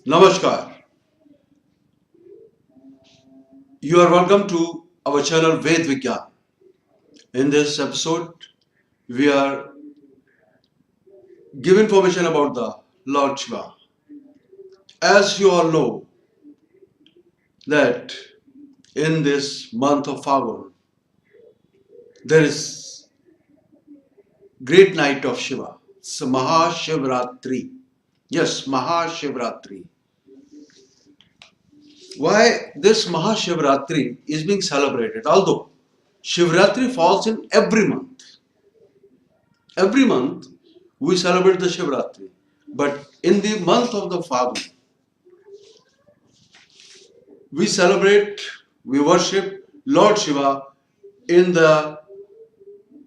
Namaskar. You are welcome to our channel Ved Vigyan. In this episode, we are give information about the Lord Shiva. As you all know that in this month of Fagun, there is great night of Shiva. It's Shivratri. Yes, Shivratri. Why this Shivratri is being celebrated? Although Shivratri falls in every month. Every month we celebrate the Shivratri. But in the month of the Fagun, we celebrate, we worship Lord Shiva in the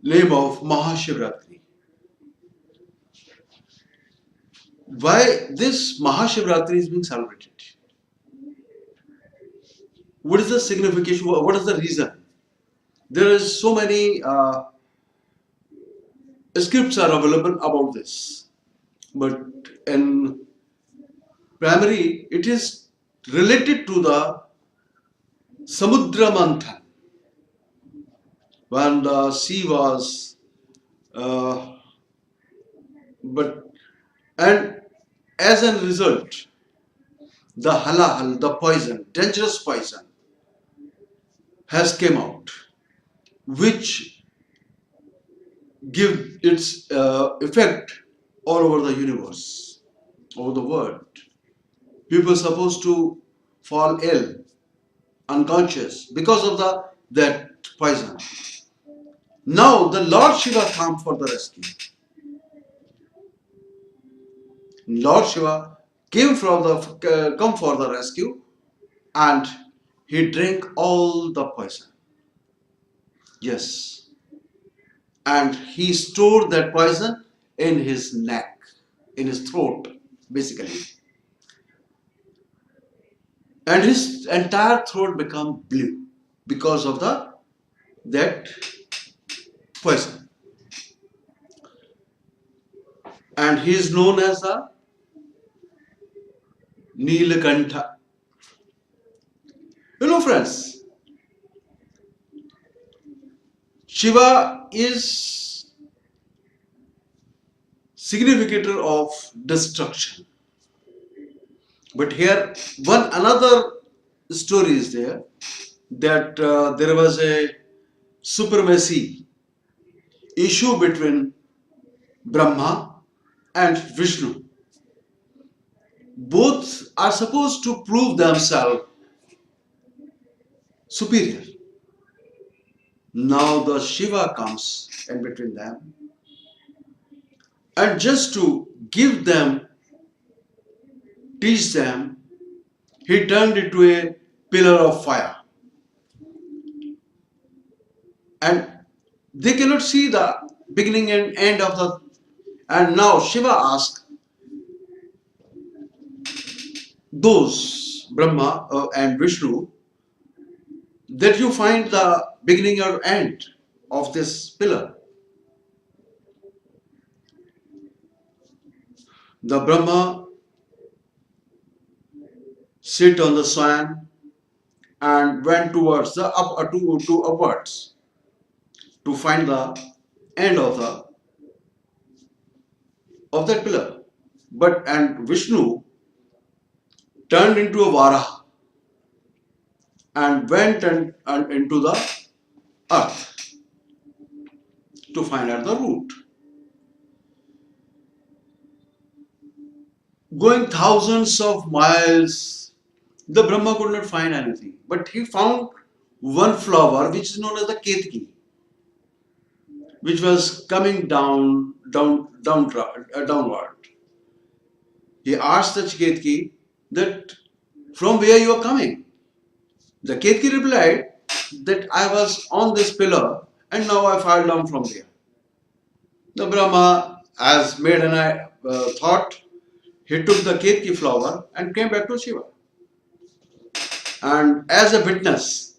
name of Mahashivratri. Why this Mahashivratri is being celebrated? What is the signification? What is the reason? There is so many scripts are available about this, but in primary it is related to the Samudra Manthan when the sea was but and as a result the halahal, the poison, dangerous poison has came out, which give its effect all over the universe, over the world. People are supposed to fall ill, unconscious because of that poison. Now the Lord Shiva come for the rescue. Lord Shiva came come for the rescue, and he drank all the poison. Yes, and he stored that poison in his neck, in his throat, basically, and his entire throat become blue because of that poison, and he is known as a Nilakantha. You know, friends, Shiva is significator of destruction. But here, one another story is there that there was a supremacy issue between Brahma and Vishnu. Both are supposed to prove themselves superior. Now the Shiva comes in between them, and just to give them, teach them, he turned into a pillar of fire. And they cannot see the beginning and end of the. And now Shiva asked those Brahma and Vishnu that you find the beginning or end of this pillar. The Brahma sit on the swan and went towards the to upwards to find the end of that pillar. But and Vishnu turned into a Varaha and went and into the earth to find out the root. Going thousands of miles, the Brahma could not find anything, but he found one flower which is known as the Ketki, which was coming downward. He asked the Ketki that from where you are coming. The Ketki replied that I was on this pillar and now I fell down from there. The Brahma, as made an thought, he took the Ketki flower and came back to Shiva. And as a witness,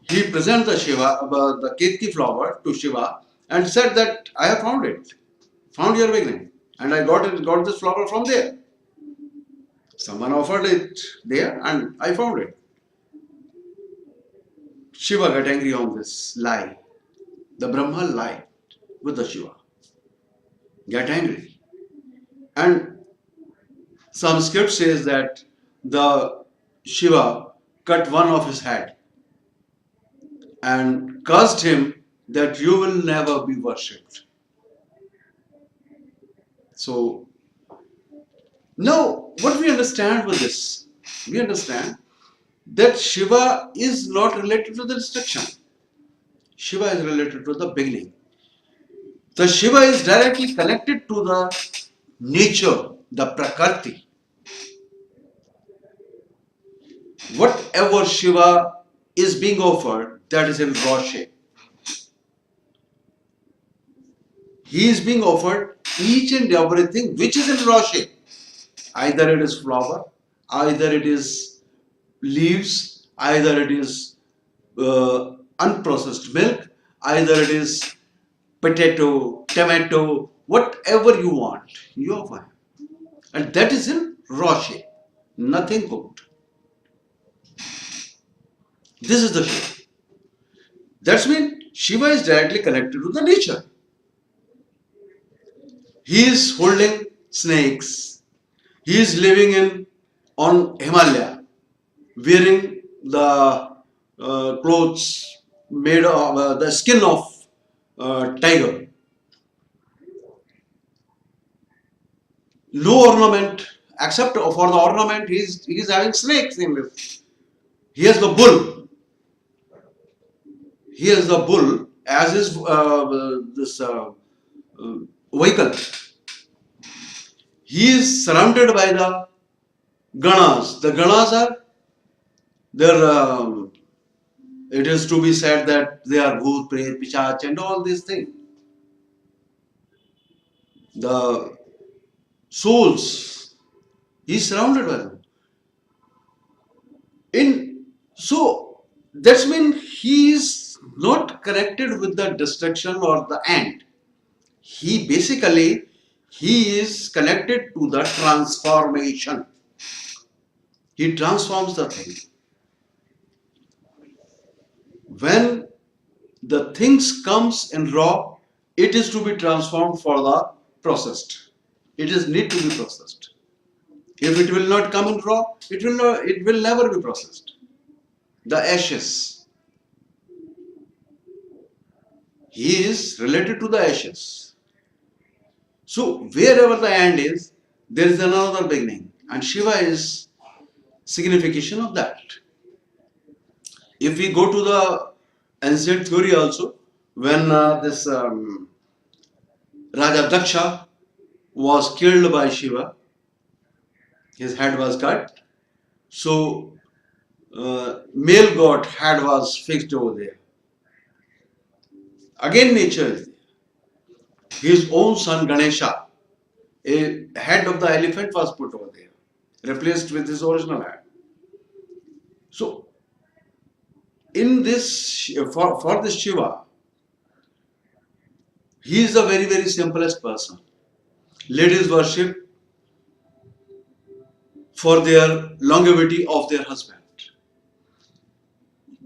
he presented the Ketki flower to Shiva and said that I have found your beginning, and I got this flower from there. Someone offered it there and I found it. Shiva got angry on this lie. The Brahma lied with the Shiva. Get angry. And some script says that the Shiva cut one of his head and cursed him that you will never be worshipped. So now what we understand with this? We understand that Shiva is not related to the destruction. Shiva is related to the beginning. The Shiva is directly connected to the nature, the Prakriti. Whatever Shiva is being offered, that is in raw shape. He is being offered each and everything which is in raw shape. Either it is flower, either it is leaves, either it is unprocessed milk, either it is potato, tomato, whatever you want, you offer. And that is in raw shape, nothing cooked. This is the Shiva. That's mean Shiva is directly connected to the nature. He is holding snakes. He is living in on Himalaya, wearing the clothes made of the skin of tiger. No ornament except for the ornament. He is having snakes in this. He has the bull. He has the bull as his this vehicle. He is surrounded by the ganas. The ganas are there. It is to be said that they are bhoot, pret, pichach, and all these things. The souls. He is surrounded by them. So that's mean he is not connected with the destruction or the end. He basically he is connected to the transformation. He transforms the thing. When the things comes in raw, it is to be transformed for the processed. It is need to be processed. If it will not come in raw, it will never be processed. The ashes. He is related to the ashes. So wherever the end is, there is another beginning. And Shiva is signification of that. If we go to the ancient theory also, when this Raja Daksha was killed by Shiva, his head was cut. So male god head was fixed over there. Again nature is there. His own son Ganesha, a head of the elephant was put over there, replaced with his original head. So in this for this Shiva, he is the very simplest person. Ladies worship for their longevity of their husband.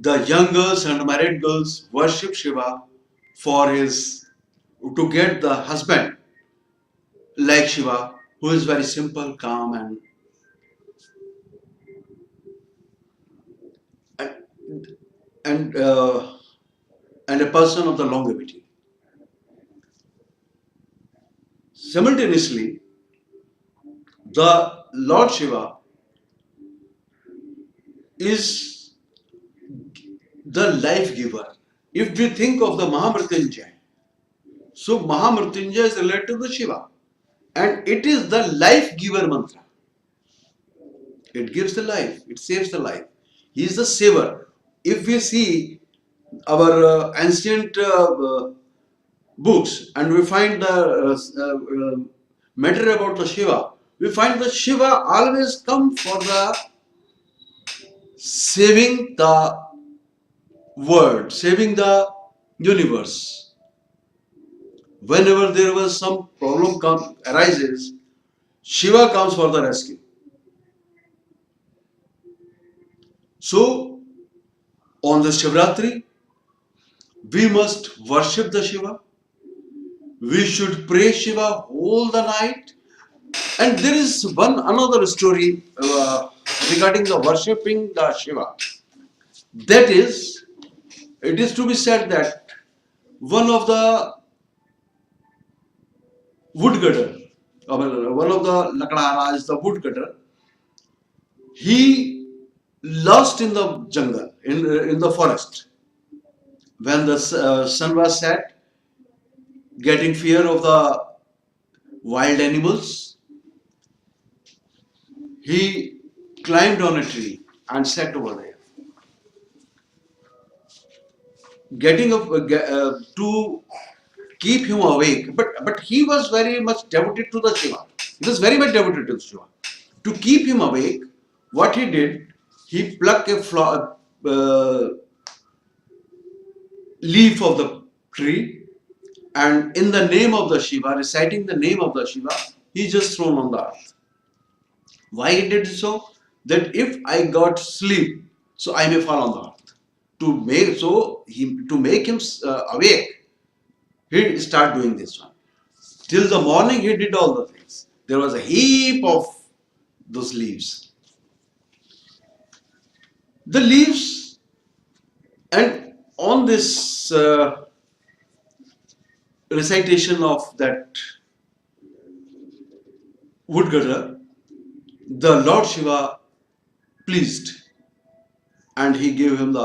The young girls and married girls worship Shiva for his to get the husband like Shiva, who is very simple, calm, and and a person of the longevity. Simultaneously, the Lord Shiva is the life giver. If we think of the Mahamrityunjay, so Mahamrityunjay is related to the Shiva, and it is the life giver mantra. It gives the life, it saves the life. He is the saver. If we see our ancient books and we find the matter about the Shiva, we find that Shiva always come for the saving the world, saving the universe. Whenever there was some problem arises, Shiva comes for the rescue. So on the Shivratri, we must worship the Shiva. We should pray Shiva all the night. And there is one another story regarding the worshipping the Shiva. That is, it is to be said that one of the woodcutter, one of the Lakdaras, the woodcutter, he lost in the jungle, in the forest. When the sun was set, getting fear of the wild animals, he climbed on a tree and sat over there. Getting up to keep him awake, but he was very much devoted to the Shiva. He was very much devoted to the Shiva. To keep him awake, what he did, he plucked a leaf of the tree, and in the name of the Shiva, reciting the name of the Shiva, he just thrown on the earth. Why he did so? That if I got sleep, so I may fall on the earth. To make him awake, he start doing this one. Till the morning, he did all the things. There was a heap of those leaves. The leaves, and on this recitation of that woodcutter, the Lord Shiva pleased, and he gave him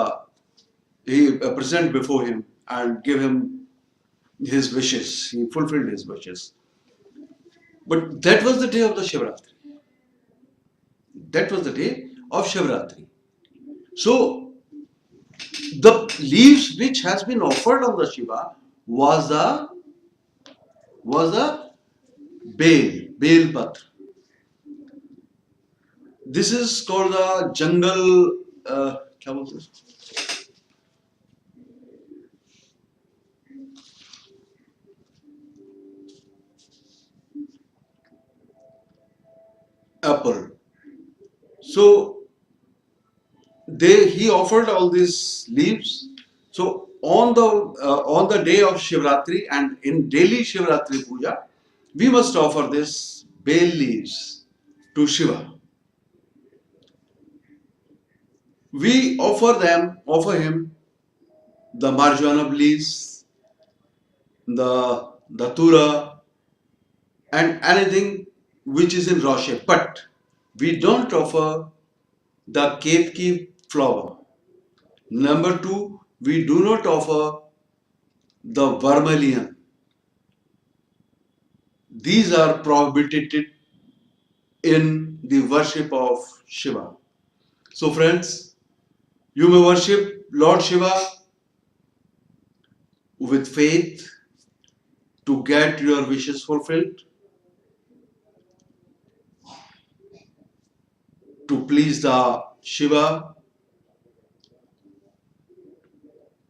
he present before him and gave him his wishes. He fulfilled his wishes. But that was the day of the Shivratri. That was the day of Shivratri. So the leaves which has been offered on the Shiva was the bale patra. This is called the jungle. क्या बोलते हैं? Apple. So he offered all these leaves. So on the day of Shivratri and in daily Shivratri puja, we must offer this bale leaves to Shiva. We offer him the marjana leaves, the datura, and anything which is in raw shape. But we don't offer the ketki flower. Number two, we do not offer the vermilion. These are prohibited in the worship of Shiva. So friends, you may worship Lord Shiva with faith to get your wishes fulfilled, to please the Shiva,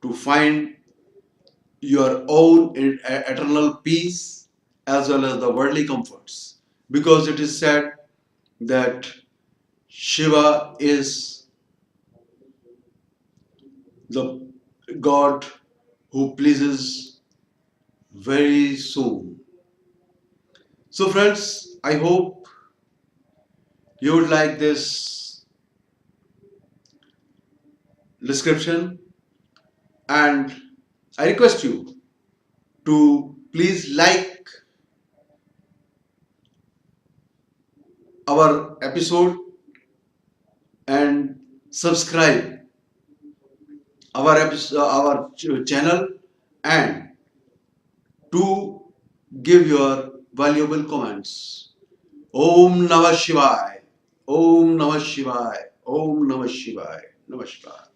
to find your own eternal peace as well as the worldly comforts. Because it is said that Shiva is the God who pleases very soon. So friends, I hope you would like this description, and I request you to please like our episode and subscribe our channel, and to give your valuable comments. Om Namah Shivaya. Om Namah Shivaya. Om Namah Shivaya. Namaskar.